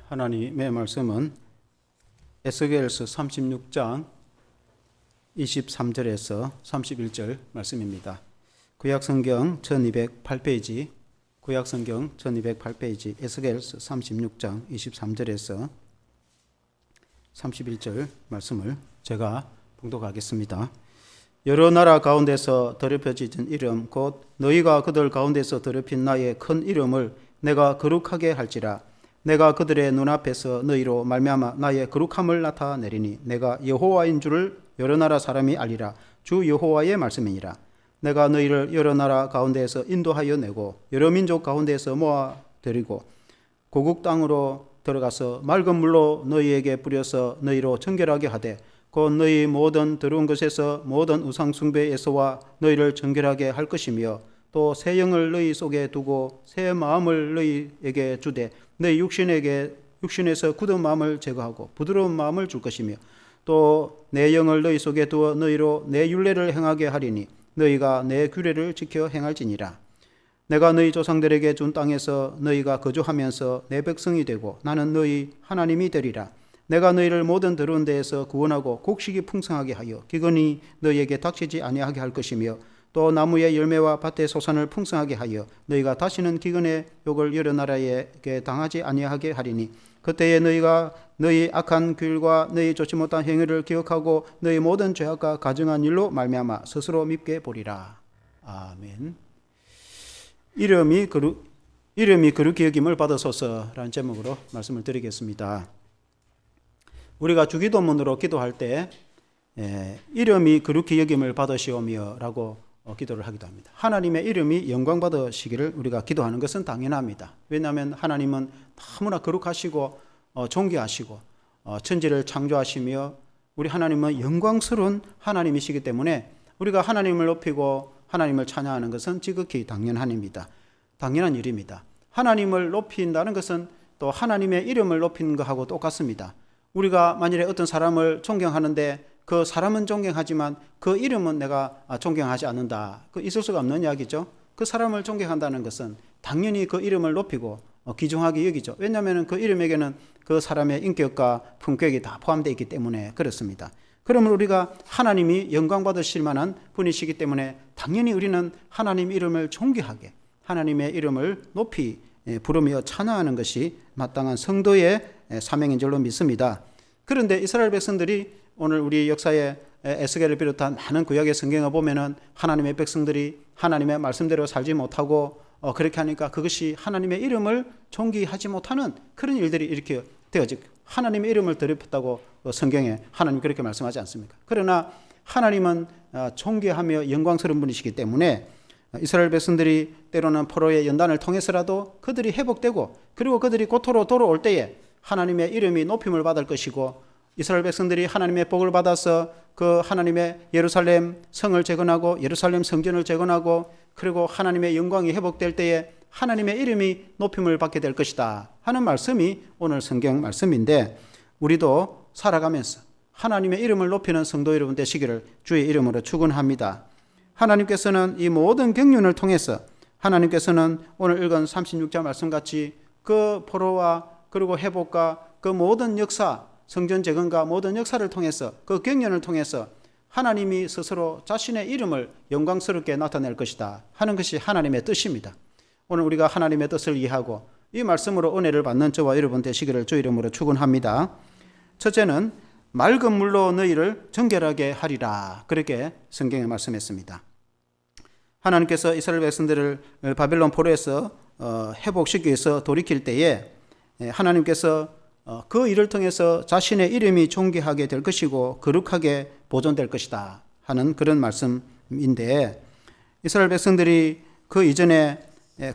하나님의 말씀은 에스겔서 36장 23절에서 31절 말씀입니다. 구약성경 1208페이지, 구약성경 1208페이지 에스겔서 36장 23절에서 31절 말씀을 제가 봉독하겠습니다. 여러 나라 가운데서 더럽혀진 이름 곧 너희가 그들 가운데서 더럽힌 나의 큰 이름을 내가 거룩하게 할지라. 내가 그들의 눈앞에서 너희로 말미암아 나의 거룩함을 나타내리니 내가 여호와인 줄을 여러 나라 사람이 알리라. 주 여호와의 말씀이니라. 내가 너희를 여러 나라 가운데에서 인도하여 내고 여러 민족 가운데에서 모아 데리고 고국 땅으로 들어가서 맑은 물로 너희에게 뿌려서 너희로 정결하게 하되 곧 너희 모든 더러운 것에서 모든 우상 숭배에서와 너희를 정결하게 할 것이며 또 새 영을 너희 속에 두고 새 마음을 너희에게 주되 너희 육신에서 굳은 마음을 제거하고 부드러운 마음을 줄 것이며 또 내 영을 너희 속에 두어 너희로 내 율례를 행하게 하리니 너희가 내 규례를 지켜 행할지니라. 내가 너희 조상들에게 준 땅에서 너희가 거주하면서 내 백성이 되고 나는 너희 하나님이 되리라. 내가 너희를 모든 더러운 데에서 구원하고 곡식이 풍성하게 하여 기근이 너희에게 닥치지 아니하게 할 것이며 또 나무의 열매와 밭의 소산을 풍성하게 하여 너희가 다시는 기근의 욕을 여러 나라에게 당하지 아니하게 하리니 그때에 너희가 너희 악한 규율과 너희 좋지 못한 행위를 기억하고 너희 모든 죄악과 가증한 일로 말미암아 스스로 밉게 보리라. 아멘. 이름이 거룩히 여김을 받으소서라는 제목으로 말씀을 드리겠습니다. 우리가 주기도문으로 기도할 때 이름이 거룩히 여김을 받으시오며 라고 기도를 하기도 합니다. 하나님의 이름이 영광 받으시기를 우리가 기도하는 것은 당연합니다. 왜냐하면 하나님은 너무나 거룩하시고 존귀하시고 천지를 창조하시며 우리 하나님은 영광스러운 하나님이시기 때문에 우리가 하나님을 높이고 하나님을 찬양하는 것은 지극히 당연한 일입니다. 하나님을 높인다는 것은 또 하나님의 이름을 높이는 것하고 똑같습니다. 우리가 만일에 어떤 사람을 존경하는데 그 사람은 존경하지만 그 이름은 내가 존경하지 않는다. 그 있을 수가 없는 이야기죠. 그 사람을 존경한다는 것은 당연히 그 이름을 높이고 귀중하게 여기죠. 왜냐하면 그 이름에게는 그 사람의 인격과 품격이 다 포함되어 있기 때문에 그렇습니다. 그러면 우리가 하나님이 영광 받으실 만한 분이시기 때문에 당연히 우리는 하나님 이름을 존귀하게 하나님의 이름을 높이 부르며 찬양하는 것이 마땅한 성도의 사명인 줄로 믿습니다. 그런데 이스라엘 백성들이 오늘 우리 역사에 에스겔을 비롯한 많은 구약의 성경을 보면은 하나님의 백성들이 하나님의 말씀대로 살지 못하고 그렇게 하니까 그것이 하나님의 이름을 존귀하지 못하는 그런 일들이 이렇게 되어지고 하나님의 이름을 더럽혔다고 성경에 하나님 그렇게 말씀하지 않습니까? 그러나 하나님은 존귀하며 영광스러운 분이시기 때문에 이스라엘 백성들이 때로는 포로의 연단을 통해서라도 그들이 회복되고 그리고 그들이 고토로 돌아올 때에 하나님의 이름이 높임을 받을 것이고 이스라엘 백성들이 하나님의 복을 받아서 그 하나님의 예루살렘 성을 재건하고 예루살렘 성전을 재건하고 그리고 하나님의 영광이 회복될 때에 하나님의 이름이 높임을 받게 될 것이다 하는 말씀이 오늘 성경 말씀인데 우리도 살아가면서 하나님의 이름을 높이는 성도 여러분 되시기를 주의 이름으로 축원합니다. 하나님께서는 이 모든 경륜을 통해서 하나님께서는 오늘 읽은 36절 말씀같이 그 포로와 그리고 회복과 그 모든 역사 성전 재건과 모든 역사를 통해서 그 경륜을 통해서 하나님이 스스로 자신의 이름을 영광스럽게 나타낼 것이다 하는 것이 하나님의 뜻입니다. 오늘 우리가 하나님의 뜻을 이해하고 이 말씀으로 은혜를 받는 저와 여러분 되시기를 주 이름으로 축원합니다. 첫째는 맑은 물로 너희를 정결하게 하리라 그렇게 성경에 말씀했습니다. 하나님께서 이스라엘 백성들을 바벨론 포로에서 회복시키기 위해서 돌이킬 때에 하나님께서 그 일을 통해서 자신의 이름이 존귀하게 될 것이고 거룩하게 보존될 것이다 하는 그런 말씀인데 이스라엘 백성들이 그 이전에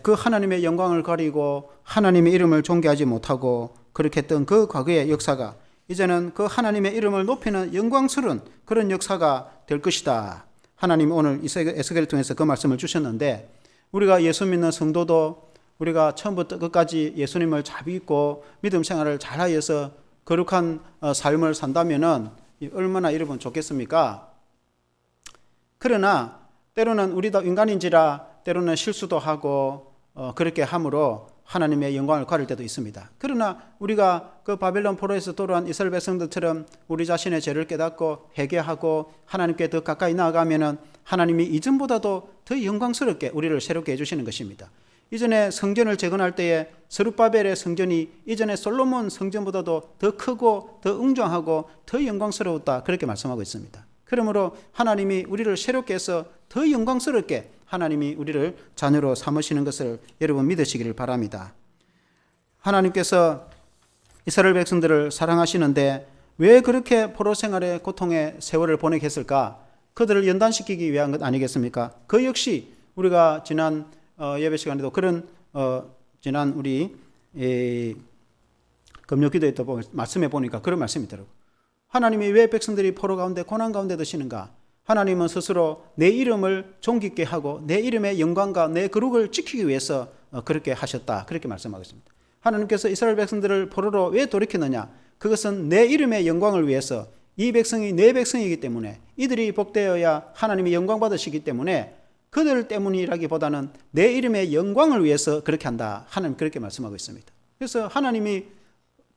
그 하나님의 영광을 가리고 하나님의 이름을 존귀하지 못하고 그렇게 했던 그 과거의 역사가 이제는 그 하나님의 이름을 높이는 영광스러운 그런 역사가 될 것이다. 하나님이 오늘 에스겔을 통해서 그 말씀을 주셨는데 우리가 예수 믿는 성도도 우리가 처음부터 끝까지 예수님을 잘 믿고 믿음 생활을 잘하여서 거룩한 삶을 산다면은 얼마나 여러분 좋겠습니까? 그러나 때로는 우리도 인간인지라 때로는 실수도 하고 그렇게 함으로 하나님의 영광을 가릴 때도 있습니다. 그러나 우리가 그 바벨론 포로에서 돌아온 이스라엘 백성들처럼 우리 자신의 죄를 깨닫고 회개하고 하나님께 더 가까이 나아가면은 하나님이 이전보다도 더 영광스럽게 우리를 새롭게 해주시는 것입니다. 이전에 성전을 재건할 때에 스룹바벨의 성전이 이전에 솔로몬 성전보다도 더 크고 더 웅장하고 더 영광스러웠다, 그렇게 말씀하고 있습니다. 그러므로 하나님이 우리를 새롭게 해서 더 영광스럽게 하나님이 우리를 자녀로 삼으시는 것을 여러분 믿으시기를 바랍니다. 하나님께서 이스라엘 백성들을 사랑하시는데 왜 그렇게 포로 생활의 고통의 세월을 보내게 했을까? 그들을 연단시키기 위한 것 아니겠습니까? 그 역시 우리가 지난 예배 시간에도 그런 지난 우리 금요 기도에 또 말씀해 보니까 그런 말씀이 있더라고요. 하나님이 왜 백성들이 포로 가운데 고난 가운데 드시는가? 하나님은 스스로 내 이름을 존귀케 하고 내 이름의 영광과 내 거룩을 지키기 위해서 그렇게 하셨다, 그렇게 말씀하고 있습니다. 하나님께서 이스라엘 백성들을 포로로 왜 돌이켰느냐? 그것은 내 이름의 영광을 위해서, 이 백성이 내 백성이기 때문에, 이들이 복되어야 하나님이 영광 받으시기 때문에 그들 때문이라기보다는 내 이름의 영광을 위해서 그렇게 한다, 하나님 그렇게 말씀하고 있습니다. 그래서 하나님이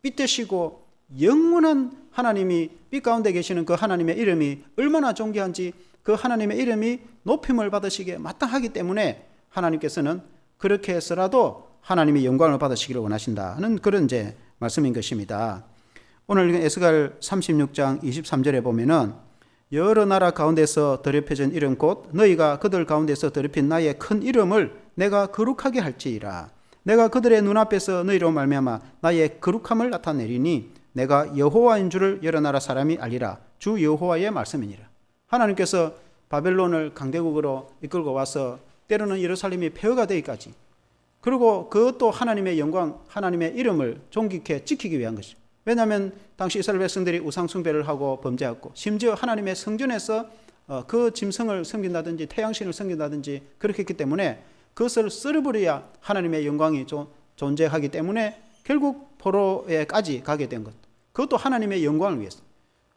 빛되시고 영원한 하나님이 빛 가운데 계시는 그 하나님의 이름이 얼마나 존귀한지, 그 하나님의 이름이 높임을 받으시기에 마땅하기 때문에 하나님께서는 그렇게 해서라도 하나님이 영광을 받으시기를 원하신다는 그런 이제 말씀인 것입니다. 오늘 에스겔 36장 23절에 보면은 여러 나라 가운데서 더럽혀진 이름 곧 너희가 그들 가운데서 더럽힌 나의 큰 이름을 내가 거룩하게 할지이라. 내가 그들의 눈앞에서 너희로 말미암아 나의 거룩함을 나타내리니 내가 여호와인 줄을 여러 나라 사람이 알리라. 주 여호와의 말씀이니라. 하나님께서 바벨론을 강대국으로 이끌고 와서 때로는 예루살렘이 폐허가 되기까지, 그리고 그것도 하나님의 영광, 하나님의 이름을 존귀케 지키기 위한 것이죠. 왜냐하면 당시 이스라엘 백성들이 우상 숭배를 하고 범죄했고, 심지어 하나님의 성전에서 그 짐승을 섬긴다든지 태양신을 섬긴다든지 그렇게 했기 때문에 그것을 썰어버려야 하나님의 영광이 존재하기 때문에 결국 포로에까지 가게 된 것, 그것도 하나님의 영광을 위해서,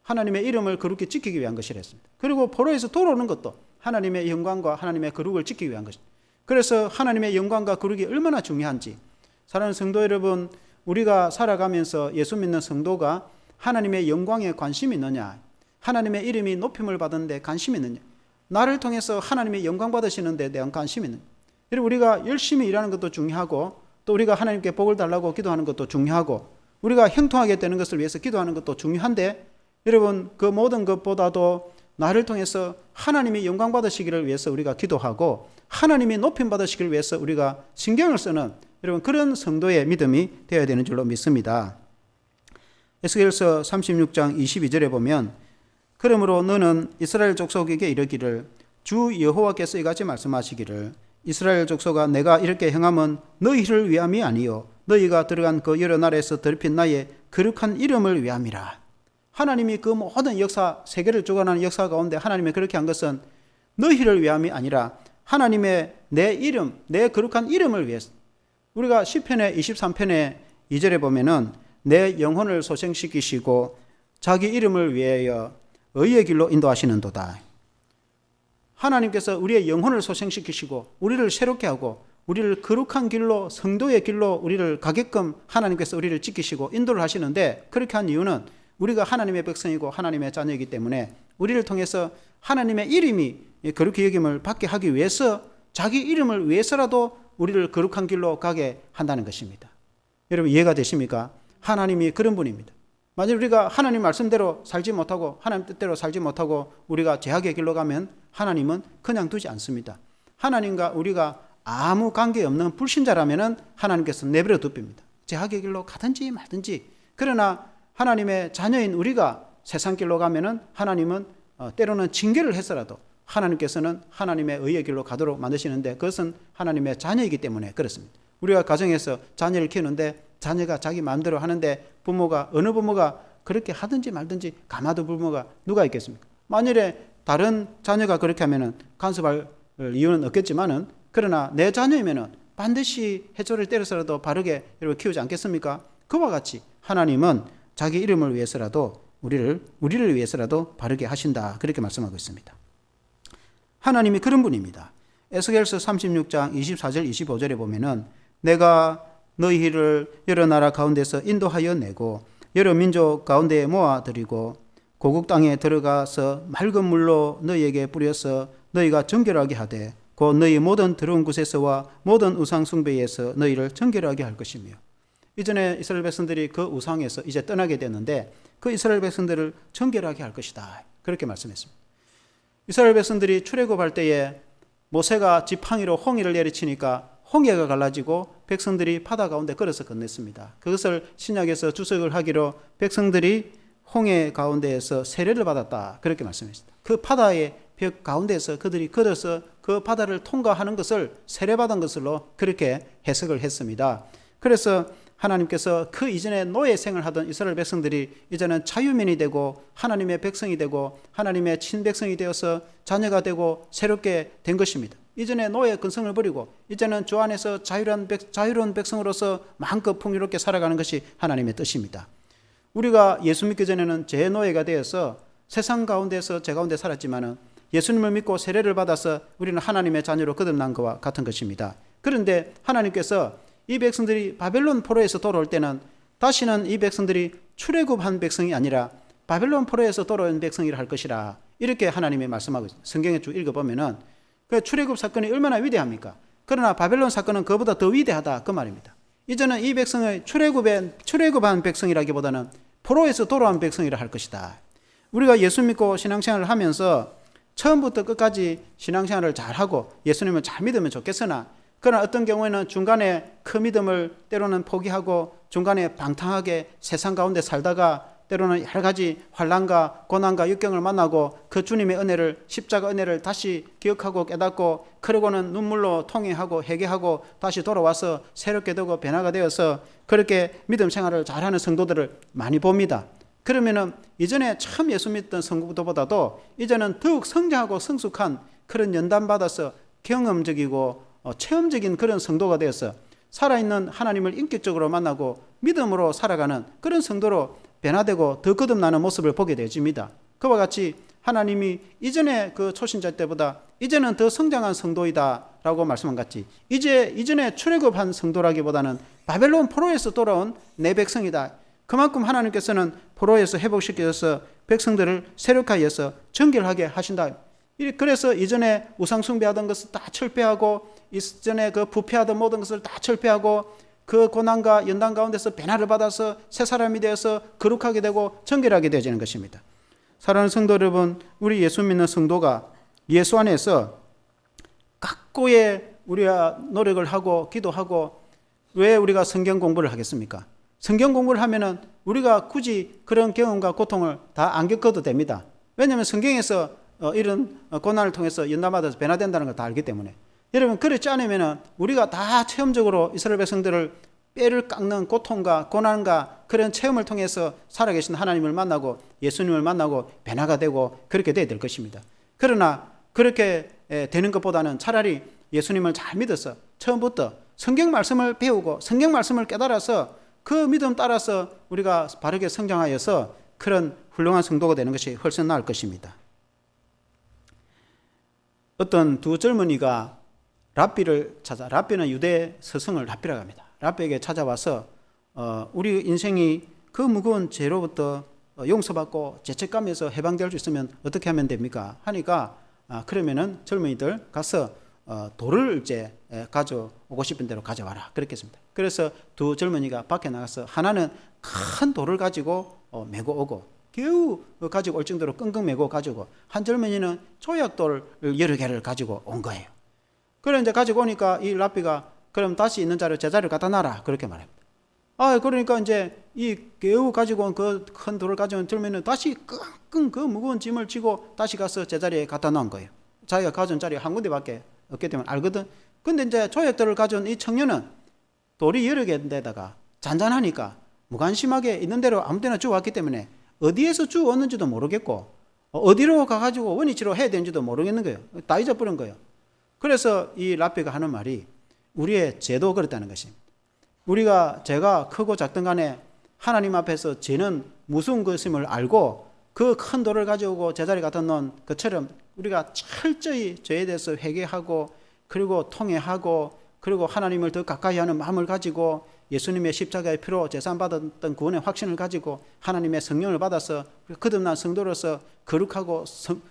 하나님의 이름을 거룩히 지키기 위한 것이라 했습니다. 그리고 포로에서 돌아오는 것도 하나님의 영광과 하나님의 거룩을 지키기 위한 것입니다. 그래서 하나님의 영광과 거룩이 얼마나 중요한지, 사랑하는 성도 여러분, 우리가 살아가면서 예수 믿는 성도가 하나님의 영광에 관심이 있느냐, 하나님의 이름이 높임을 받는데 관심이 있느냐, 나를 통해서 하나님의 영광 받으시는 데 대한 관심이 있느냐. 여러분, 우리가 열심히 일하는 것도 중요하고, 또 우리가 하나님께 복을 달라고 기도하는 것도 중요하고, 우리가 형통하게 되는 것을 위해서 기도하는 것도 중요한데, 여러분, 그 모든 것보다도 나를 통해서 하나님이 영광 받으시기를 위해서 우리가 기도하고 하나님이 높임 받으시기를 위해서 우리가 신경을 쓰는, 여러분, 그런 성도의 믿음이 되어야 되는 줄로 믿습니다. 에스겔서 36장 22절에 보면 그러므로 너는 이스라엘 족속에게 이르기를 주 여호와께서 이같이 말씀하시기를 이스라엘 족속아 내가 이렇게 행함은 너희를 위함이 아니요 너희가 들어간 그 여러 나라에서 더럽힌 나의 거룩한 이름을 위함이라. 하나님이 그 모든 역사, 세계를 주관하는 역사 가운데 하나님이 그렇게 한 것은 너희를 위함이 아니라 하나님의 내 이름, 내 거룩한 이름을 위해서. 우리가 시편의 23편의 2절에 보면은 내 영혼을 소생시키시고 자기 이름을 위하여 의의 길로 인도하시는도다. 하나님께서 우리의 영혼을 소생시키시고 우리를 새롭게 하고 우리를 거룩한 길로, 성도의 길로 우리를 가게끔 하나님께서 우리를 지키시고 인도를 하시는데, 그렇게 한 이유는 우리가 하나님의 백성이고 하나님의 자녀이기 때문에 우리를 통해서 하나님의 이름이 거룩히 여김을 받게 하기 위해서, 자기 이름을 위해서라도 우리를 거룩한 길로 가게 한다는 것입니다. 여러분, 이해가 되십니까? 하나님이 그런 분입니다. 만약 우리가 하나님 말씀대로 살지 못하고 하나님 뜻대로 살지 못하고 우리가 죄악의 길로 가면 하나님은 그냥 두지 않습니다. 하나님과 우리가 아무 관계없는 불신자라면 하나님께서 내버려 둡니다. 죄악의 길로 가든지 말든지. 그러나 하나님의 자녀인 우리가 세상 길로 가면은 하나님은 때로는 징계를 해서라도 하나님께서는 하나님의 의의 길로 가도록 만드시는데, 그것은 하나님의 자녀이기 때문에 그렇습니다. 우리가 가정에서 자녀를 키우는데 자녀가 자기 마음대로 하는데 부모가, 어느 부모가 그렇게 하든지 말든지 가마도 부모가 누가 있겠습니까? 만일에 다른 자녀가 그렇게 하면은 간섭할 이유는 없겠지만은, 그러나 내 자녀이면은 반드시 해초를 때려서라도 바르게 키우지 않겠습니까? 그와 같이 하나님은 자기 이름을 위해서라도 우리를 위해서라도 바르게 하신다, 그렇게 말씀하고 있습니다. 하나님이 그런 분입니다. 에스겔서 36장 24절 25절에 보면은 내가 너희를 여러 나라 가운데서 인도하여 내고 여러 민족 가운데에 모아들이고 고국 땅에 들어가서 맑은 물로 너희에게 뿌려서 너희가 정결하게 하되 곧 너희 모든 더러운 곳에서와 모든 우상 숭배에서 너희를 정결하게 할 것이며. 이전에 이스라엘 백성들이 그 우상에서 이제 떠나게 됐는데 그 이스라엘 백성들을 정결하게 할 것이다, 그렇게 말씀했습니다. 이스라엘 백성들이 출애굽할 때에 모세가 지팡이로 홍해를 내리치니까 홍해가 갈라지고 백성들이 바다 가운데 걸어서 건넜습니다. 그것을 신약에서 주석을 하기로 백성들이 홍해 가운데에서 세례를 받았다, 그렇게 말씀했습니다. 그 바다의 벽 가운데에서 그들이 걸어서 그 바다를 통과하는 것을 세례받은 것으로 그렇게 해석을 했습니다. 그래서 하나님께서 그 이전에 노예 생을 하던 이스라엘 백성들이 이제는 자유민이 되고 하나님의 백성이 되고 하나님의 친백성이 되어서 자녀가 되고 새롭게 된 것입니다. 이전에 노예 근성을 버리고 이제는 주 안에서 자유로운 백성으로서 마음껏 풍요롭게 살아가는 것이 하나님의 뜻입니다. 우리가 예수 믿기 전에는 제 노예가 되어서 세상 가운데서 제 가운데 살았지만은 예수님을 믿고 세례를 받아서 우리는 하나님의 자녀로 거듭난 것과 같은 것입니다. 그런데 하나님께서 이 백성들이 바벨론 포로에서 돌아올 때는 다시는 이 백성들이 출애굽한 백성이 아니라 바벨론 포로에서 돌아온 백성이라 할 것이라, 이렇게 하나님이 말씀하고 있습니다. 성경에 쭉 읽어보면은 그 출애굽 사건이 얼마나 위대합니까? 그러나 바벨론 사건은 그보다 더 위대하다, 그 말입니다. 이제는 이 백성의 출애굽한 백성이라기보다는 포로에서 돌아온 백성이라 할 것이다. 우리가 예수 믿고 신앙생활을 하면서 처음부터 끝까지 신앙생활을 잘하고 예수님을 잘 믿으면 좋겠으나, 그러나 어떤 경우에는 중간에 그 믿음을 때로는 포기하고 중간에 방탕하게 세상 가운데 살다가 때로는 여러 가지 환난과 고난과 역경을 만나고 그 주님의 은혜를, 십자가 은혜를 다시 기억하고 깨닫고 그러고는 눈물로 통회하고 회개하고 다시 돌아와서 새롭게 되고 변화가 되어서 그렇게 믿음 생활을 잘하는 성도들을 많이 봅니다. 그러면은 이전에 처음 예수 믿던 성도보다도 이제는 더욱 성장하고 성숙한 그런 연단받아서 경험적이고 체험적인 그런 성도가 되어서 살아있는 하나님을 인격적으로 만나고 믿음으로 살아가는 그런 성도로 변화되고 더 거듭나는 모습을 보게 되어집니다. 그와 같이 하나님이 이전에 그 초신자 때보다 이제는 더 성장한 성도이다 라고 말씀한 같이 이전에 출애굽한 성도라기보다는 바벨론 포로에서 돌아온 내 백성이다. 그만큼 하나님께서는 포로에서 회복시켜서 백성들을 새롭게 하여서 정결하게 하신다. 그래서 이전에 우상 숭배하던 것을 다 철폐하고 이전에 그 부패하던 모든 것을 다 철폐하고 그 고난과 연단 가운데서 변화를 받아서 새 사람이 되어서 거룩하게 되고 정결하게 되어지는 것입니다. 사랑하는 성도 여러분, 우리 예수 믿는 성도가 예수 안에서 각고의 우리가 노력을 하고 기도하고 왜 우리가 성경 공부를 하겠습니까? 성경 공부를 하면은 우리가 굳이 그런 경험과 고통을 다 안 겪어도 됩니다. 왜냐하면 성경에서 이런 고난을 통해서 연단받아서 변화된다는 걸 다 알기 때문에. 여러분, 그렇지 않으면 우리가 다 체험적으로 이스라엘 백성들을 뼈를 깎는 고통과 고난과 그런 체험을 통해서 살아계신 하나님을 만나고 예수님을 만나고 변화가 되고 그렇게 돼야 될 것입니다. 그러나 그렇게 되는 것보다는 차라리 예수님을 잘 믿어서 처음부터 성경 말씀을 배우고 성경 말씀을 깨달아서 그 믿음 따라서 우리가 바르게 성장하여서 그런 훌륭한 성도가 되는 것이 훨씬 나을 것입니다. 어떤 두 젊은이가 랍비는 유대 스승을 랍비라고 합니다. 랍비에게 찾아와서 우리 인생이 그 무거운 죄로부터 용서받고 죄책감에서 해방될 수 있으면 어떻게 하면 됩니까? 하니까 그러면은 젊은이들 가서 돌을 이제 가져오고 싶은 대로 가져와라, 그렇게 했습니다. 그래서 두 젊은이가 밖에 나가서 하나는 큰 돌을 가지고 메고 오고 겨우 가지고 올 정도로 끙끙 메고 가지고, 한 젊은이는 조약돌을 여러 개를 가지고 온 거예요. 그래 이제 가지고 오니까 이 랍비가 그럼 다시 있는 자리에 제자리를 갖다 놔라, 그렇게 말합니다. 그러니까 이제 이 겨우 가지고 온 그 큰 돌을 가져온 젊은이는 다시 끙끙 그 무거운 짐을 지고 다시 가서 제자리에 갖다 놓은 거예요. 자기가 가져온 자리가 한 군데밖에 없기 때문에 알거든. 근데 이제 조약돌을 가져온 이 청년은 돌이 여러 개인데다가 잔잔하니까 무관심하게 있는 대로 아무 데나 주워왔기 때문에 어디에서 주웠는지도 모르겠고 어디로 가가지고 원위치로 해야 되는지도 모르겠는 거예요. 다 잊어버린 거예요. 그래서 이 랍비가 하는 말이 우리의 죄도 그렇다는 것입니다. 우리가 죄가 크고 작든 간에 하나님 앞에서 죄는 무서운 것임을 알고 그 큰 돌을 가져오고 제자리에 갖다 놓은 것처럼 우리가 철저히 죄에 대해서 회개하고 그리고 통회하고 그리고 하나님을 더 가까이 하는 마음을 가지고 예수님의 십자가의 피로 제산받았던 구원의 확신을 가지고 하나님의 성령을 받아서 거듭난 성도로서 거룩하고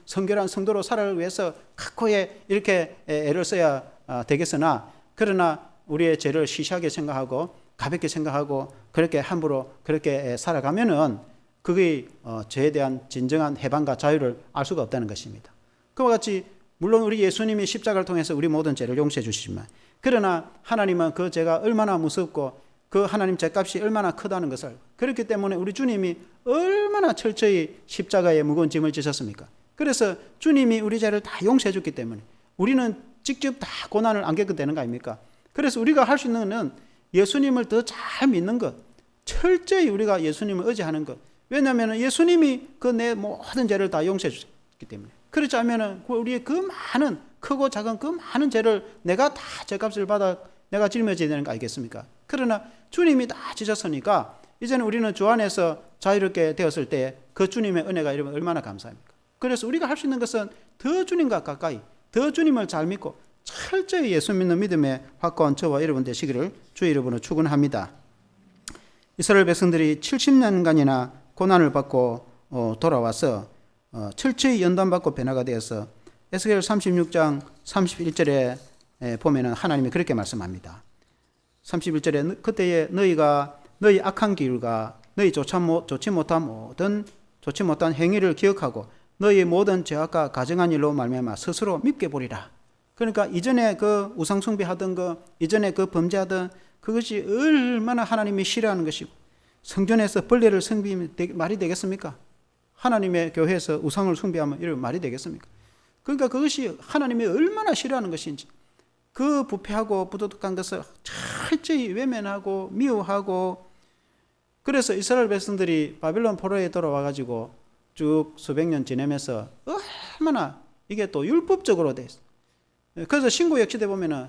성결한 성도로 살아가기 위해서 각고에 이렇게 애를 써야 되겠으나, 그러나 우리의 죄를 시시하게 생각하고 가볍게 생각하고 그렇게 함부로 그렇게 살아가면은 그게 죄에 대한 진정한 해방과 자유를 알 수가 없다는 것입니다. 그와 같이 물론 우리 예수님이 십자가를 통해서 우리 모든 죄를 용서해 주시지만, 그러나 하나님은 그 죄가 얼마나 무섭고 그 하나님 죄값이 얼마나 크다는 것을, 그렇기 때문에 우리 주님이 얼마나 철저히 십자가에 무거운 짐을 지셨습니까? 그래서 주님이 우리 죄를 다 용서해 줬기 때문에 우리는 직접 다 고난을 안 겪게 되는 거 아닙니까? 그래서 우리가 할 수 있는 것은 예수님을 더 잘 믿는 것, 철저히 우리가 예수님을 의지하는 것. 왜냐하면 예수님이 그 내 모든 죄를 다 용서해 주셨기 때문에. 그렇지 않으면 우리의 그 많은 크고 작은 그 많은 죄를 내가 다 죄값을 받아 내가 짊어져야 되는 거 아니겠습니까? 그러나 주님이 다 지셨으니까 이제는 우리는 주 안에서 자유롭게 되었을 때 그 주님의 은혜가 이러면 얼마나 감사합니까? 그래서 우리가 할 수 있는 것은 더 주님과 가까이, 더 주님을 잘 믿고 철저히 예수 믿는 믿음의 확고한 저와 여러분 되시기를 주의 이름으로 축원합니다. 이스라엘 백성들이 70년간이나 고난을 받고 돌아와서 철저히 연단받고 변화가 되어서 에스겔 36장 31절에 보면은 하나님이 그렇게 말씀합니다. 31절에 그때에 너희가 너희 악한 길과 너희 좋지 못한 행위를 기억하고 너희 모든 죄악과 가정한 일로 말미암아 스스로 밉게 보리라. 그러니까 이전에 그 우상 숭배하던 거, 이전에 그 범죄하던 그것이 얼마나 하나님이 싫어하는 것이고, 성전에서 벌레를 숭배하면 말이 되겠습니까? 하나님의 교회에서 우상을 숭배하면 이런 말이 되겠습니까? 그러니까 그것이 하나님이 얼마나 싫어하는 것인지, 그 부패하고 부도덕한 것을 철저히 외면하고 미워하고, 그래서 이스라엘 백성들이 바빌론 포로에 돌아와가지고 쭉 수백 년 지내면서 얼마나 이게 또 율법적으로 돼 있어요. 그래서 신구역시대 보면은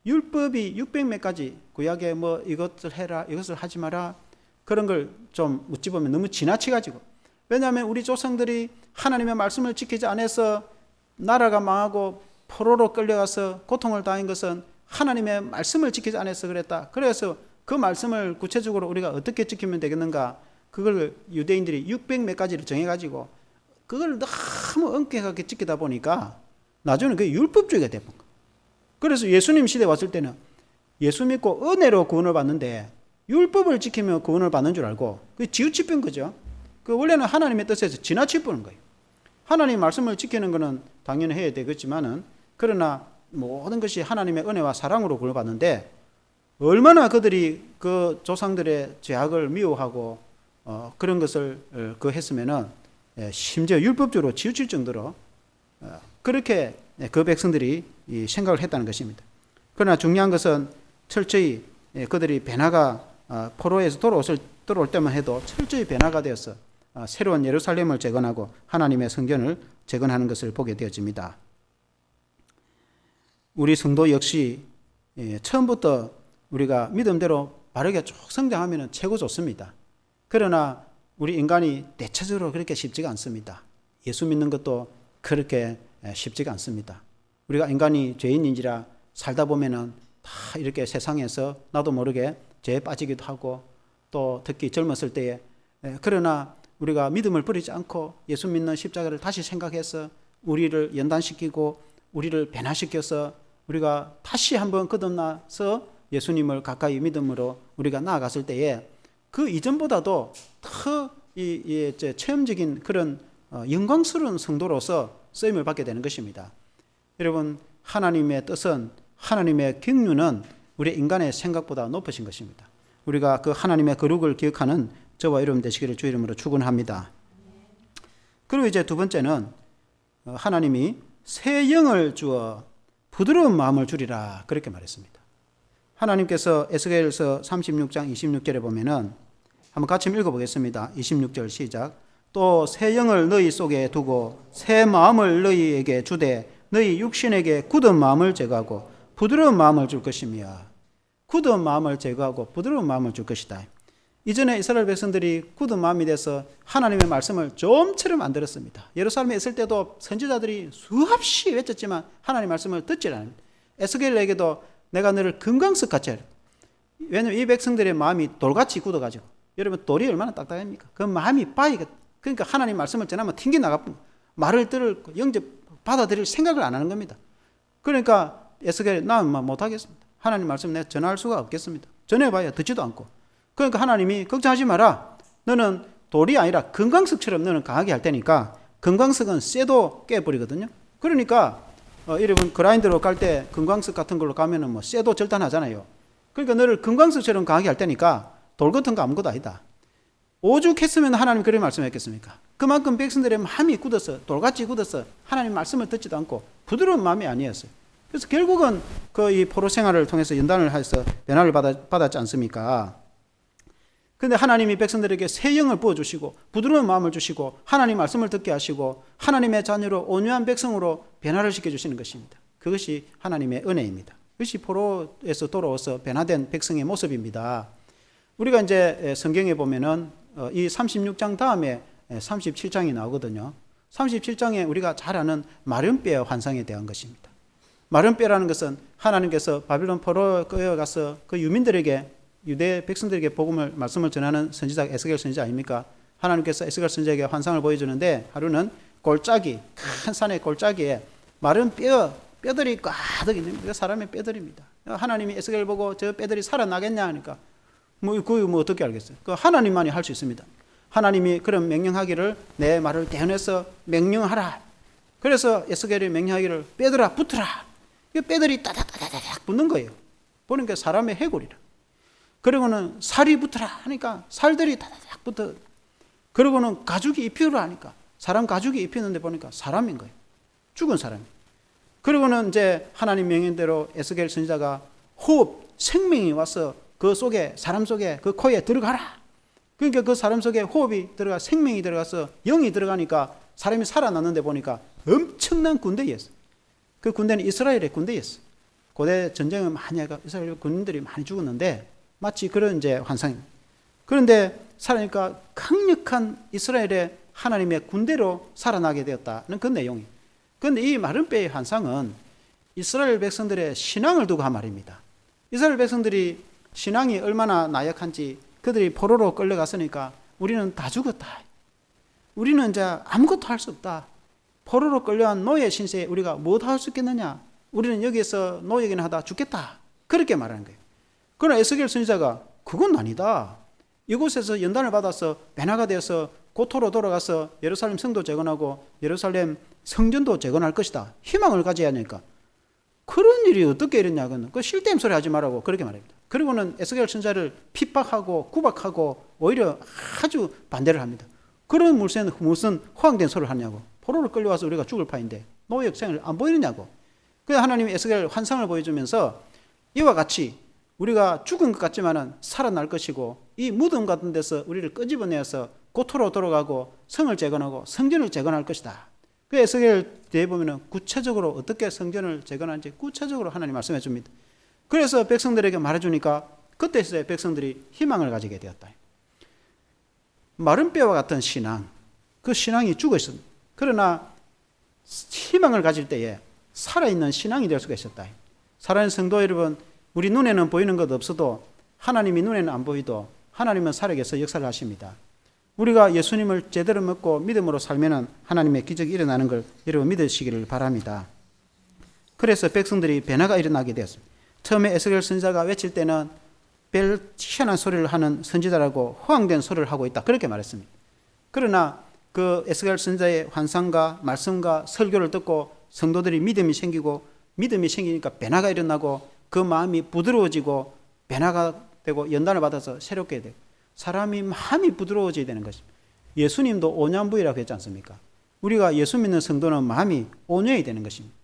율법이 600몇 가지, 구약에 뭐 이것을 해라, 이것을 하지 마라, 그런 걸 좀 어찌 보면 너무 지나치가지고, 왜냐하면 우리 조상들이 하나님의 말씀을 지키지 않아서 나라가 망하고 포로로 끌려가서 고통을 당한 것은 하나님의 말씀을 지키지 않아서 그랬다. 그래서 그 말씀을 구체적으로 우리가 어떻게 지키면 되겠는가, 그걸 유대인들이 600몇 가지를 정해가지고 그걸 너무 엄격하게 지키다 보니까 나중에 그게 율법주의가 되는 거예요. 그래서 예수님 시대 왔을 때는 예수 믿고 은혜로 구원을 받는데 율법을 지키며 구원을 받는 줄 알고 그게 지우치는 거죠. 그 원래는 하나님의 뜻에서 지나치는 거예요. 하나님 말씀을 지키는 것은 당연히 해야 되겠지만은, 그러나 모든 것이 하나님의 은혜와 사랑으로 구원을 받는데 얼마나 그들이 그 조상들의 죄악을 미워하고 그런 것을 했으면은 심지어 율법적으로 지우칠 정도로 그렇게 그 백성들이 생각을 했다는 것입니다. 그러나 중요한 것은 철저히 그들이 변화가 포로에서 돌아올 때만 해도 철저히 변화가 되어서 새로운 예루살렘을 재건하고 하나님의 성전을 재건하는 것을 보게 되어집니다. 우리 성도 역시 처음부터 우리가 믿음대로 바르게 쭉 성장하면 최고 좋습니다. 그러나 우리 인간이 대체적으로 그렇게 쉽지가 않습니다. 예수 믿는 것도 그렇게 쉽지가 않습니다. 우리가 인간이 죄인인지라 살다 보면은 다 이렇게 세상에서 나도 모르게 죄에 빠지기도 하고, 또 특히 젊었을 때에, 그러나 우리가 믿음을 버리지 않고 예수 믿는 십자가를 다시 생각해서 우리를 연단시키고 우리를 변화시켜서 우리가 다시 한번 거듭나서 예수님을 가까이 믿음으로 우리가 나아갔을 때에 그 이전보다도 더 체험적인 그런 영광스러운 성도로서 쓰임을 받게 되는 것입니다. 여러분, 하나님의 뜻은, 하나님의 경륜은 우리 인간의 생각보다 높으신 것입니다. 우리가 그 하나님의 거룩을 기억하는 저와 여러분 되시기를 주 이름으로 축원합니다. 그리고 이제 두 번째는 하나님이 새 영을 주어 부드러운 마음을 주리라, 그렇게 말했습니다. 하나님께서 에스겔서 36장 26절에 보면은 한번 같이 읽어보겠습니다. 26절 시작. 또 새 영을 너희 속에 두고 새 마음을 너희에게 주되 너희 육신에게 굳은 마음을 제거하고 부드러운 마음을 줄 것이며, 굳은 마음을 제거하고 부드러운 마음을 줄 것이다. 이전에 이스라엘 백성들이 굳은 마음이 돼서 하나님의 말씀을 좀처럼 안 들었습니다. 예루살렘에 있을 때도 선지자들이 수없이 외쳤지만 하나님의 말씀을 듣지 않습니다. 에스겔에게도 내가 너를 금강석 같이 하라. 왜냐하면 이 백성들의 마음이 돌같이 굳어가지고, 여러분 돌이 얼마나 딱딱합니까? 그 마음이 바위가, 그러니까 하나님 말씀을 전하면 튕겨 나가고 말을 들을 영접 받아들일 생각을 안 하는 겁니다. 그러니까 에스겔이 나 못하겠습니다. 하나님 말씀 내가 전할 수가 없겠습니다. 전해봐야 듣지도 않고. 그러니까 하나님이 걱정하지 마라. 너는 돌이 아니라 금광석처럼 너는 강하게 할 테니까. 금광석은 쇠도 깨버리거든요. 그러니까 여러분 그라인더로 깔 때 금광석 같은 걸로 가면은 뭐 쇠도 절단하잖아요. 그러니까 너를 금광석처럼 강하게 할 테니까 돌 같은 거 아무것도 아니다. 오죽했으면 하나님 그렇게 말씀했겠습니까? 그만큼 백성들의 마음이 굳어서 돌같이 굳어서 하나님 말씀을 듣지도 않고 부드러운 마음이 아니었어요. 그래서 결국은 그 이 포로 생활을 통해서 연단을 해서 변화를 받았지 않습니까? 그런데 하나님이 백성들에게 새 영을 부어주시고 부드러운 마음을 주시고 하나님 말씀을 듣게 하시고 하나님의 자녀로 온유한 백성으로 변화를 시켜주시는 것입니다. 그것이 하나님의 은혜입니다. 그것이 포로에서 돌아와서 변화된 백성의 모습입니다. 우리가 이제 성경에 보면은 이 36장 다음에 37장이 나오거든요. 37장에 우리가 잘 아는 마른 뼈의 환상에 대한 것입니다. 마른 뼈라는 것은 하나님께서 바빌론 포로에 끌려가서 그 유민들에게 유대 백성들에게 복음을 말씀을 전하는 선지자 에스겔 선지자 아닙니까? 하나님께서 에스겔 선지자에게 환상을 보여주는데 하루는 골짜기, 큰 산의 골짜기에 마른 뼈들이 가득 있는 그 사람의 뼈들입니다. 하나님이 에스겔 보고 저 뼈들이 살아나겠냐 하니까 뭐 어떻게 알겠어요? 그 하나님만이 할 수 있습니다. 하나님이 그런 명령하기를 내 말을 대언해서 명령하라. 그래서 에스겔이 명령하기를 뼈들아 붙으라. 이 뼈들이 따닥따닥 붙는 거예요. 보니까 사람의 해골이라. 그리고는 살이 붙으라 하니까 살들이 따닥 붙어. 그리고는 가죽이 입히라 하니까 사람 가죽이 입히는데 보니까 사람인 거예요. 죽은 사람이. 그리고는 이제 하나님 명령대로 에스겔 선지자가 호흡, 생명이 와서 그 속에, 사람 속에, 그 코에 들어가라. 그러니까 그 사람 속에 호흡이 들어가, 생명이 들어가서 영이 들어가니까 사람이 살아났는데 보니까 엄청난 군대였어. 그 군대는 이스라엘의 군대였어. 고대 전쟁을 많이 해가 이스라엘 군인들이 많이 죽었는데 마치 그런 이제 환상입니다. 그런데 살아니까 강력한 이스라엘의 하나님의 군대로 살아나게 되었다는 그 내용이. 그런데 이 마른 뼈의 환상은 이스라엘 백성들의 신앙을 두고 한 말입니다. 이스라엘 백성들이 신앙이 얼마나 나약한지 그들이 포로로 끌려갔으니까 우리는 다 죽었다. 우리는 이제 아무것도 할 수 없다. 포로로 끌려간 노예 신세에 우리가 무엇 할 수 있겠느냐. 우리는 여기에서 노예기나 하다 죽겠다. 그렇게 말하는 거예요. 그러나 에스겔 선지자가 그건 아니다. 이곳에서 연단을 받아서 변화가 되어서 고토로 돌아가서 예루살렘 성도 재건하고 예루살렘 성전도 재건할 것이다. 희망을 가져야 하니까. 그런 일이 어떻게 이랬냐고는 그 실대임 소리 하지 말라고 그렇게 말합니다. 그리고는 에스겔 선지자를 핍박하고 구박하고 오히려 아주 반대를 합니다. 그런 물새는 무슨 허황된 소리를 하냐고. 포로를 끌려와서 우리가 죽을 판인데 노예 생을 안 보이느냐고. 그래서 하나님이 에스겔 환상을 보여주면서 이와 같이 우리가 죽은 것 같지만은 살아날 것이고 이 무덤 같은 데서 우리를 끄집어내어서 고토로 돌아가고 성을 재건하고 성전을 재건할 것이다. 그 에스겔 뒤에 보면은 구체적으로 어떻게 성전을 재건하는지 구체적으로 하나님 말씀해 줍니다. 그래서 백성들에게 말해주니까 그때서야 백성들이 희망을 가지게 되었다. 마른 뼈와 같은 신앙, 그 신앙이 죽어 있습니다. 그러나 희망을 가질 때에 살아있는 신앙이 될 수가 있었다. 살아있는 성도 여러분, 우리 눈에는 보이는 것 없어도 하나님이 눈에는 안 보이도 하나님은 살아계서 역사를 하십니다. 우리가 예수님을 제대로 믿고 믿음으로 살면 하나님의 기적이 일어나는 걸 여러분 믿으시기를 바랍니다. 그래서 백성들이 변화가 일어나게 되었습니다. 처음에 에스겔 선지자가 외칠 때는 별 희한한 소리를 하는 선지자라고 허황된 소리를 하고 있다. 그렇게 말했습니다. 그러나 그 에스겔 선지자의 환상과 말씀과 설교를 듣고 성도들이 믿음이 생기고 믿음이 생기니까 변화가 일어나고 그 마음이 부드러워지고 변화가 되고 연단을 받아서 새롭게 되고 사람이 마음이 부드러워져야 되는 것입니다. 예수님도 온유한부이라고 했지 않습니까? 우리가 예수 믿는 성도는 마음이 온유해야 되는 것입니다.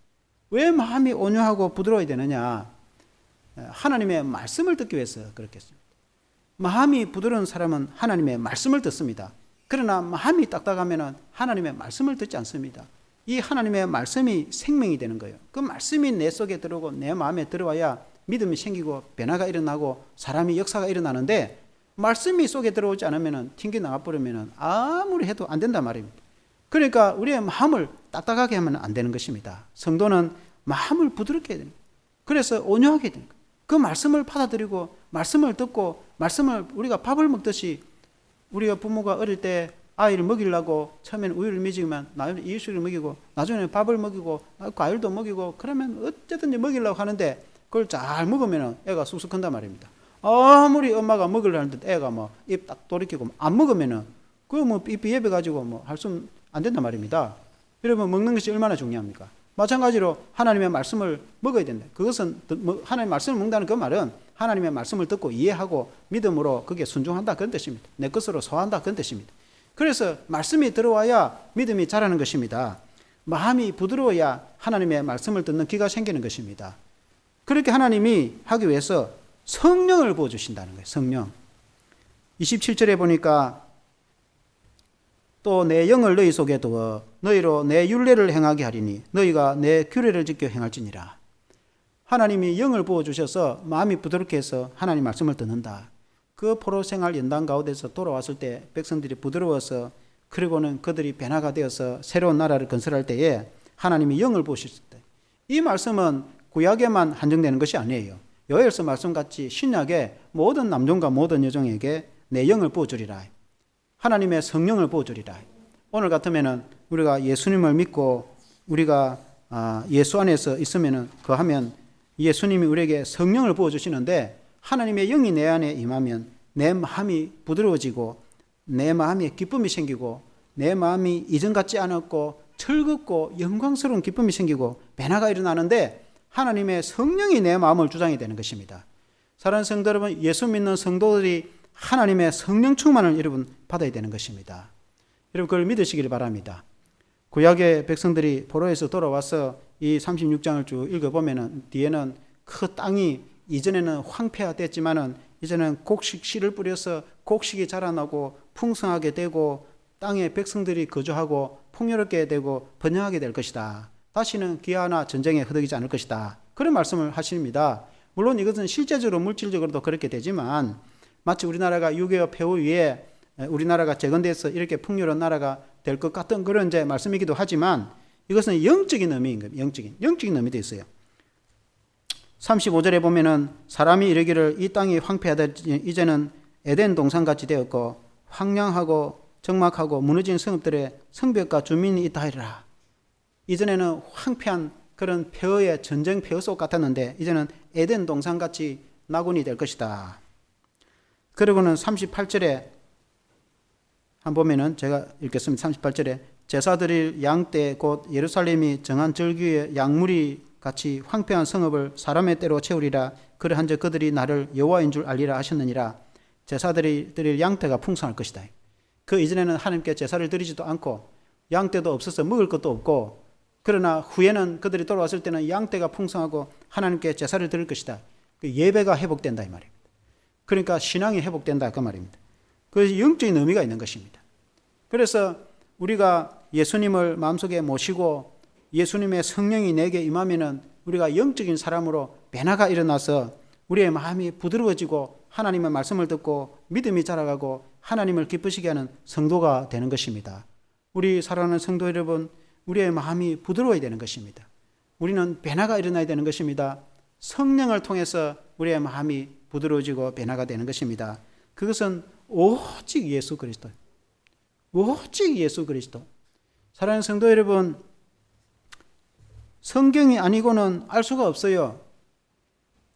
왜 마음이 온유하고 부드러워야 되느냐? 하나님의 말씀을 듣기 위해서 그렇게 했습니다. 마음이 부드러운 사람은 하나님의 말씀을 듣습니다. 그러나 마음이 딱딱하면 하나님의 말씀을 듣지 않습니다. 이 하나님의 말씀이 생명이 되는 거예요. 그 말씀이 내 속에 들어오고 내 마음에 들어와야 믿음이 생기고 변화가 일어나고 사람이 역사가 일어나는데 말씀이 속에 들어오지 않으면 튕겨 나가버리면 아무리 해도 안 된단 말입니다. 그러니까 우리의 마음을 딱딱하게 하면 안 되는 것입니다. 성도는 마음을 부드럽게 해야 됩니다. 그래서 온유하게 해야 됩니다. 그 말씀을 받아들이고 말씀을 듣고 말씀을 우리가 밥을 먹듯이 우리가 부모가 어릴 때 아이를 먹이려고 처음에는 우유를 먹이면 나중에 이유식을 먹이고 나중에 밥을 먹이고 과일도 먹이고 그러면 어쨌든지 먹이려고 하는데 그걸 잘 먹으면 애가 쑥쑥 큰단 말입니다. 아무리 엄마가 먹으려는데 애가 뭐 입 딱 돌이키고 안 먹으면은 그거 뭐 삐삐예배 가지고 뭐 할 수 안 된단 말입니다. 여러분 먹는 것이 얼마나 중요합니까? 마찬가지로 하나님의 말씀을 먹어야 된다. 그것은 하나님의 말씀을 먹는다는 그 말은 하나님의 말씀을 듣고 이해하고 믿음으로 그게 순종한다 그런 뜻입니다. 내 것으로 소화한다 그런 뜻입니다. 그래서 말씀이 들어와야 믿음이 자라는 것입니다. 마음이 부드러워야 하나님의 말씀을 듣는 귀가 생기는 것입니다. 그렇게 하나님이 하기 위해서 성령을 부어주신다는 거예요. 성령. 27절에 보니까 또 내 영을 너희 속에 두어 너희로 내 율례를 행하게 하리니 너희가 내 규례를 지켜 행할지니라. 하나님이 영을 부어주셔서 마음이 부드럽게 해서 하나님 말씀을 듣는다. 그 포로생활 연단 가운데서 돌아왔을 때 백성들이 부드러워서 그리고는 그들이 변화가 되어서 새로운 나라를 건설할 때에 하나님이 영을 부으셨을 때 이 말씀은 구약에만 한정되는 것이 아니에요. 요엘서 말씀같이 신약에 모든 남종과 모든 여종에게 내 영을 부어주리라. 하나님의 성령을 부어주리라. 오늘 같으면은 우리가 예수님을 믿고 우리가 예수 안에서 있으면은 그하면 예수님이 우리에게 성령을 부어주시는데 하나님의 영이 내 안에 임하면 내 마음이 부드러워지고 내 마음에 기쁨이 생기고 내 마음이 이전 같지 않았고 즐겁고 영광스러운 기쁨이 생기고 변화가 일어나는데 하나님의 성령이 내 마음을 주장이 되는 것입니다. 사랑하는 성도 여러분, 예수 믿는 성도들이 하나님의 성령 충만을 여러분 받아야 되는 것입니다. 여러분 그걸 믿으시길 바랍니다. 구약의 백성들이 포로에서 돌아와서 이 36장을 쭉 읽어보면 뒤에는 그 땅이 이전에는 황폐화됐지만은 이제는 곡식 씨를 뿌려서 곡식이 자라나고 풍성하게 되고 땅에 백성들이 거주하고 풍요롭게 되고 번영하게 될 것이다. 다시는 기아나 전쟁에 허덕이지 않을 것이다. 그런 말씀을 하십니다. 물론 이것은 실제적으로 물질적으로도 그렇게 되지만 마치 우리나라가 6.25 폐후 위에 우리나라가 재건돼서 이렇게 풍요로운 나라가 될 것 같은 그런 이제 말씀이기도 하지만 이것은 영적인 의미인 거예요. 영적인 의미도 있어요. 35절에 보면은 사람이 이르기를 이 땅이 황폐하다 이제는 에덴 동산같이 되었고 황량하고 적막하고 무너진 성읍들의 성벽과 주민이 있다 하리라. 이전에는 황폐한 그런 폐허의 전쟁 폐허 속 같았는데 이제는 에덴 동산같이 낙원이 될 것이다. 그리고는 38절에 한번 보면은 제가 읽겠습니다. 38절에 제사 드릴 양떼 곧 예루살렘이 정한 절기에 양물이 같이 황폐한 성읍을 사람의 때로 채우리라. 그러한즉 그들이 나를 여호와인 줄 알리라 하셨느니라. 제사 드릴 양떼가 풍성할 것이다. 그 이전에는 하나님께 제사를 드리지도 않고 양떼도 없어서 먹을 것도 없고 그러나 후에는 그들이 돌아왔을 때는 양떼가 풍성하고 하나님께 제사를 드릴 것이다. 그 예배가 회복된다 이 말입니다. 그러니까 신앙이 회복된다 그 말입니다. 그 영적인 의미가 있는 것입니다. 그래서 우리가 예수님을 마음속에 모시고 예수님의 성령이 내게 임하면은 우리가 영적인 사람으로 변화가 일어나서 우리의 마음이 부드러워지고 하나님의 말씀을 듣고 믿음이 자라가고 하나님을 기쁘시게 하는 성도가 되는 것입니다. 우리 사랑하는 성도 여러분, 우리의 마음이 부드러워야 되는 것입니다. 우리는 변화가 일어나야 되는 것입니다. 성령을 통해서 우리의 마음이 부드러워지고 변화가 되는 것입니다. 그것은 오직 예수 그리스도. 오직 예수 그리스도. 사랑하는 성도 여러분, 성경이 아니고는 알 수가 없어요.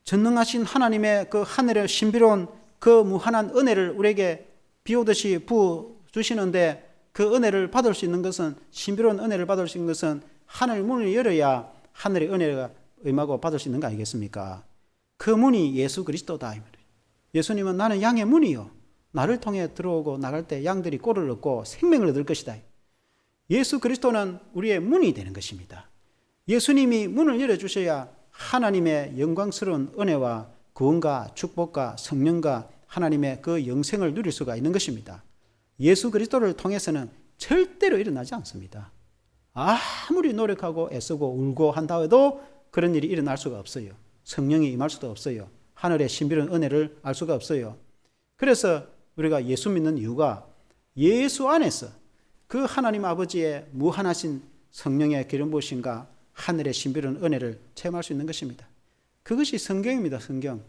전능하신 하나님의 그 하늘의 신비로운 그 무한한 은혜를 우리에게 비오듯이 부어 주시는데 그 은혜를 받을 수 있는 것은 신비로운 은혜를 받을 수 있는 것은 하늘 문을 열어야 하늘의 은혜가 임하고 받을 수 있는 거 아니겠습니까? 그 문이 예수 그리스도다. 예수님은 나는 양의 문이요. 나를 통해 들어오고 나갈 때 양들이 꼴을 얻고 생명을 얻을 것이다. 예수 그리스도는 우리의 문이 되는 것입니다. 예수님이 문을 열어주셔야 하나님의 영광스러운 은혜와 구원과 축복과 성령과 하나님의 그 영생을 누릴 수가 있는 것입니다. 예수 그리스도를 통해서는 절대로 일어나지 않습니다. 아무리 노력하고 애쓰고 울고 한다 해도 그런 일이 일어날 수가 없어요. 성령이 임할 수도 없어요. 하늘의 신비로운 은혜를 알 수가 없어요. 그래서 우리가 예수 믿는 이유가 예수 안에서 그 하나님 아버지의 무한하신 성령의 기름 부으심과 하늘의 신비로운 은혜를 체험할 수 있는 것입니다. 그것이 성경입니다. 성경.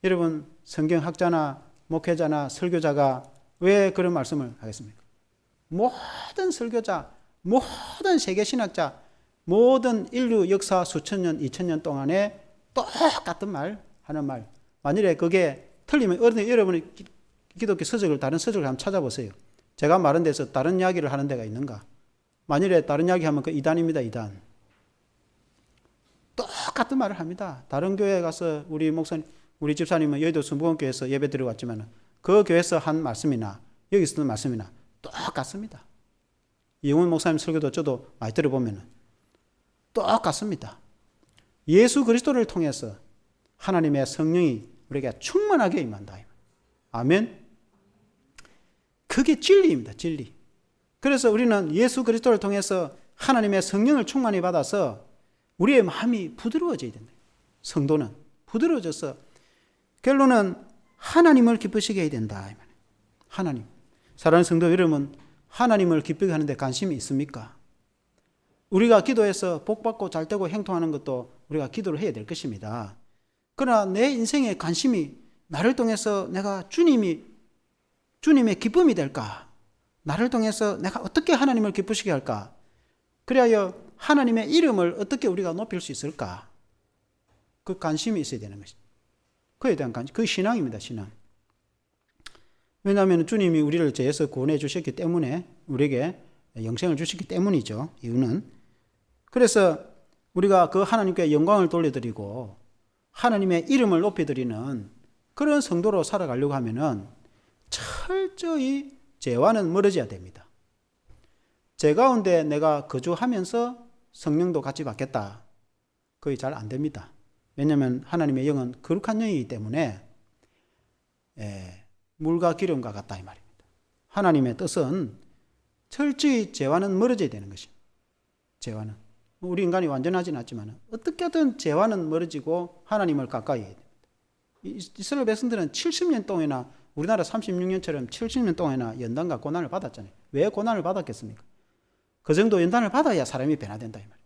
여러분 성경학자나 목회자나 설교자가 왜 그런 말씀을 하겠습니까? 모든 설교자, 모든 세계신학자, 모든 인류 역사 수천 년, 2000년 동안에 똑같은 말, 하는 말. 만일에 그게 틀리면 여러분이 기독교 서적을, 다른 서적을 한번 찾아보세요. 제가 말한 데서 다른 이야기를 하는 데가 있는가? 만일에 다른 이야기 하면 그 이단입니다. 이단. 똑같은 말을 합니다. 다른 교회에 가서 우리 목사님, 우리 집사님은 여의도 순복음교회에서 예배 드려왔지만 그 교회에서 한 말씀이나 여기서 듣는 말씀이나 똑같습니다. 이용훈 목사님 설교도 저도 많이 들어보면 똑같습니다. 예수 그리스도를 통해서 하나님의 성령이 우리에게 충만하게 임한다. 아멘. 그게 진리입니다. 진리. 그래서 우리는 예수 그리스도를 통해서 하나님의 성령을 충만히 받아서 우리의 마음이 부드러워져야 된다. 성도는 부드러워져서 결론은 하나님을 기쁘시게 해야 된다. 하나님. 사랑하는 성도 여러분, 하나님을 기쁘게 하는 데 관심이 있습니까? 우리가 기도해서 복받고 잘되고 행통하는 것도 우리가 기도를 해야 될 것입니다. 그러나 내 인생에 관심이 나를 통해서 내가 주님의 기쁨이 될까? 나를 통해서 내가 어떻게 하나님을 기쁘시게 할까? 그리하여 하나님의 이름을 어떻게 우리가 높일 수 있을까? 그 관심이 있어야 되는 것입니다. 그에 대한 관심, 그 신앙입니다. 신앙. 왜냐하면 주님이 우리를 죄에서 구원해 주셨기 때문에, 우리에게 영생을 주셨기 때문이죠. 이유는. 그래서 우리가 그 하나님께 영광을 돌려드리고 하나님의 이름을 높여드리는 그런 성도로 살아가려고 하면은 철저히 죄와는 멀어져야 됩니다. 죄 가운데 내가 거주하면서 성령도 같이 받겠다. 거의 잘 안 됩니다. 왜냐하면 하나님의 영은 거룩한 영이기 때문에 물과 기름과 같다 이 말입니다. 하나님의 뜻은 철저히 죄와는 멀어져야 되는 것입니다. 죄와는. 우리 인간이 완전하지는 않지만 어떻게든 죄와는 멀어지고 하나님을 가까이 해야 됩니다. 이스라엘 백성들은 70년 동안이나 우리나라 36년처럼 70년 동안이나 연단과 고난을 받았잖아요. 왜 고난을 받았겠습니까? 그 정도 연단을 받아야 사람이 변화된다 이 말이에요.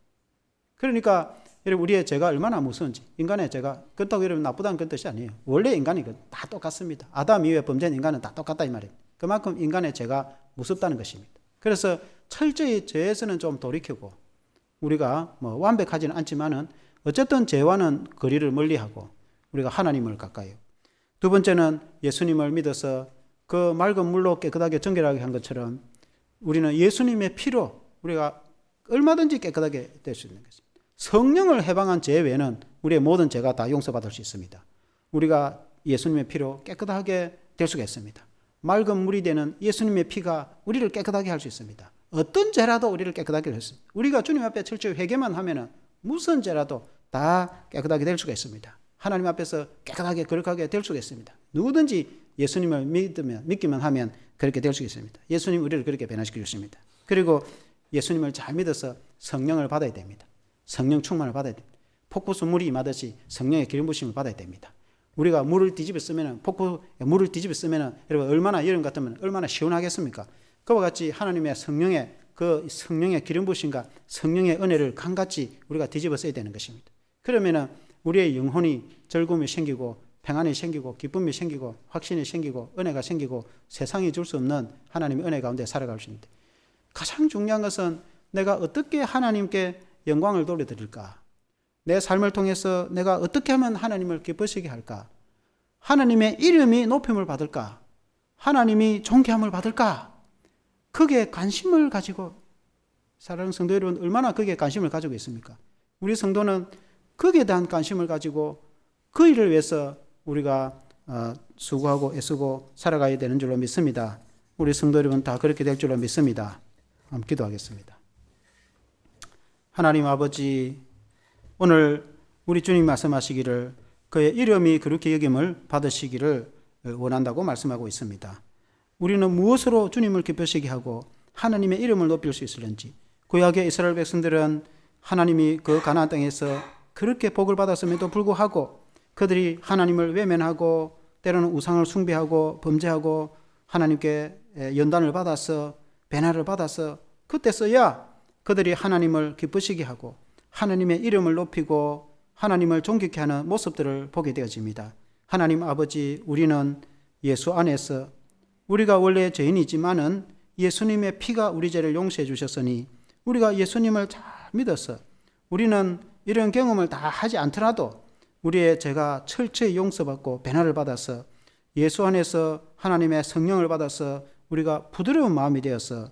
그러니까 여러분 우리의 죄가 얼마나 무서운지, 인간의 죄가 그렇다고 여러분 나쁘다는 그런 뜻이 아니에요. 원래 인간이 다 똑같습니다. 아담 이후에 범죄한 인간은 다 똑같다 이 말이에요. 그만큼 인간의 죄가 무섭다는 것입니다. 그래서 철저히 죄에서는 좀 돌이키고 우리가 뭐 완벽하지는 않지만은 어쨌든 죄와는 거리를 멀리하고 우리가 하나님을 가까이 하고, 두 번째는 예수님을 믿어서 그 맑은 물로 깨끗하게 정결하게 한 것처럼 우리는 예수님의 피로 우리가 얼마든지 깨끗하게 될 수 있는 것입니다. 성령을 해방한 죄 외에는 우리의 모든 죄가 다 용서받을 수 있습니다. 우리가 예수님의 피로 깨끗하게 될 수가 있습니다. 맑은 물이 되는 예수님의 피가 우리를 깨끗하게 할 수 있습니다. 어떤 죄라도 우리를 깨끗하게 할 수 있습니다. 우리가 주님 앞에 철저히 회개만 하면은 무슨 죄라도 다 깨끗하게 될 수가 있습니다. 하나님 앞에서 깨끗하게 거룩하게 될 수가 있습니다. 누구든지 예수님을 믿기만 하면 그렇게 될 수 있습니다. 예수님 우리를 그렇게 변화시켜 주십니다. 그리고 예수님을 잘 믿어서 성령을 받아야 됩니다. 성령 충만을 받아야 됩니다. 폭포수 물이 임하듯이 성령의 기름 부심을 받아야 됩니다. 우리가 물을 뒤집어 쓰면은, 물을 뒤집어 쓰면은 여러분 얼마나, 여름 같으면 얼마나 시원하겠습니까? 그와 같이 하나님의 성령의 그 성령의 기름 부심과 성령의 은혜를 강같이 우리가 뒤집어 써야 되는 것입니다. 그러면은 우리의 영혼이 즐거움이 생기고 평안이 생기고 기쁨이 생기고 확신이 생기고 은혜가 생기고 세상이 줄 수 없는 하나님의 은혜 가운데 살아갈 수 있는데, 가장 중요한 것은 내가 어떻게 하나님께 영광을 돌려드릴까? 내 삶을 통해서 내가 어떻게 하면 하나님을 기쁘시게 할까? 하나님의 이름이 높임을 받을까? 하나님이 존귀함을 받을까? 거기에 관심을 가지고, 사랑하는 성도 여러분, 얼마나 거기에 관심을 가지고 있습니까? 우리 성도는 거기에 대한 관심을 가지고 그 일을 위해서 우리가 수고하고 애쓰고 살아가야 되는 줄로 믿습니다. 우리 성도 여러분 다 그렇게 될 줄로 믿습니다. 한번 기도하겠습니다. 하나님 아버지, 오늘 우리 주님 말씀하시기를 그의 이름이 그렇게 여김을 받으시기를 원한다고 말씀하고 있습니다. 우리는 무엇으로 주님을 기쁘시게 하고 하나님의 이름을 높일 수 있을는지, 구약의 이스라엘 백성들은 하나님이 그 가나안 땅에서 그렇게 복을 받았음에도 불구하고 그들이 하나님을 외면하고 때로는 우상을 숭배하고 범죄하고 하나님께 연단을 받아서 배나를 받아서 그때서야 그들이 하나님을 기쁘시게 하고 하나님의 이름을 높이고 하나님을 존귀케 하는 모습들을 보게 되어집니다. 하나님 아버지, 우리는 예수 안에서 우리가 원래 죄인이지만은 예수님의 피가 우리 죄를 용서해 주셨으니 우리가 예수님을 잘 믿어서 우리는 이런 경험을 다 하지 않더라도 우리의 죄가 철저히 용서받고 변화를 받아서 예수 안에서 하나님의 성령을 받아서 우리가 부드러운 마음이 되어서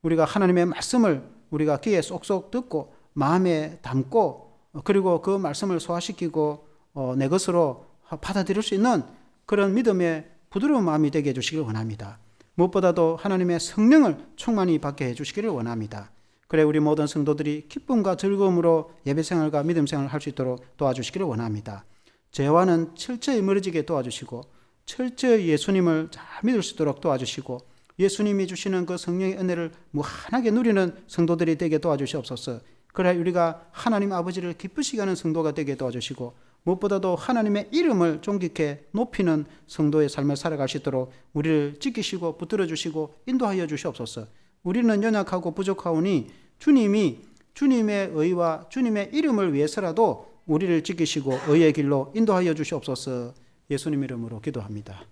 우리가 하나님의 말씀을 우리가 귀에 쏙쏙 듣고 마음에 담고 그리고 그 말씀을 소화시키고 내 것으로 받아들일 수 있는 그런 믿음의 부드러운 마음이 되게 해주시길 원합니다. 무엇보다도 하나님의 성령을 충만히 받게 해주시기를 원합니다. 그래 우리 모든 성도들이 기쁨과 즐거움으로 예배생활과 믿음생활을 할 수 있도록 도와주시기를 원합니다. 죄와는 철저히 멀어지게 도와주시고 철저히 예수님을 잘 믿을 수 있도록 도와주시고 예수님이 주시는 그 성령의 은혜를 무한하게 누리는 성도들이 되게 도와주시옵소서. 그래 우리가 하나님 아버지를 기쁘시게 하는 성도가 되게 도와주시고 무엇보다도 하나님의 이름을 존귀케 높이는 성도의 삶을 살아갈 수 있도록 우리를 지키시고 붙들어 주시고 인도하여 주시옵소서. 우리는 연약하고 부족하오니 주님이 주님의 의와 주님의 이름을 위해서라도 우리를 지키시고 의의 길로 인도하여 주시옵소서. 예수님 이름으로 기도합니다.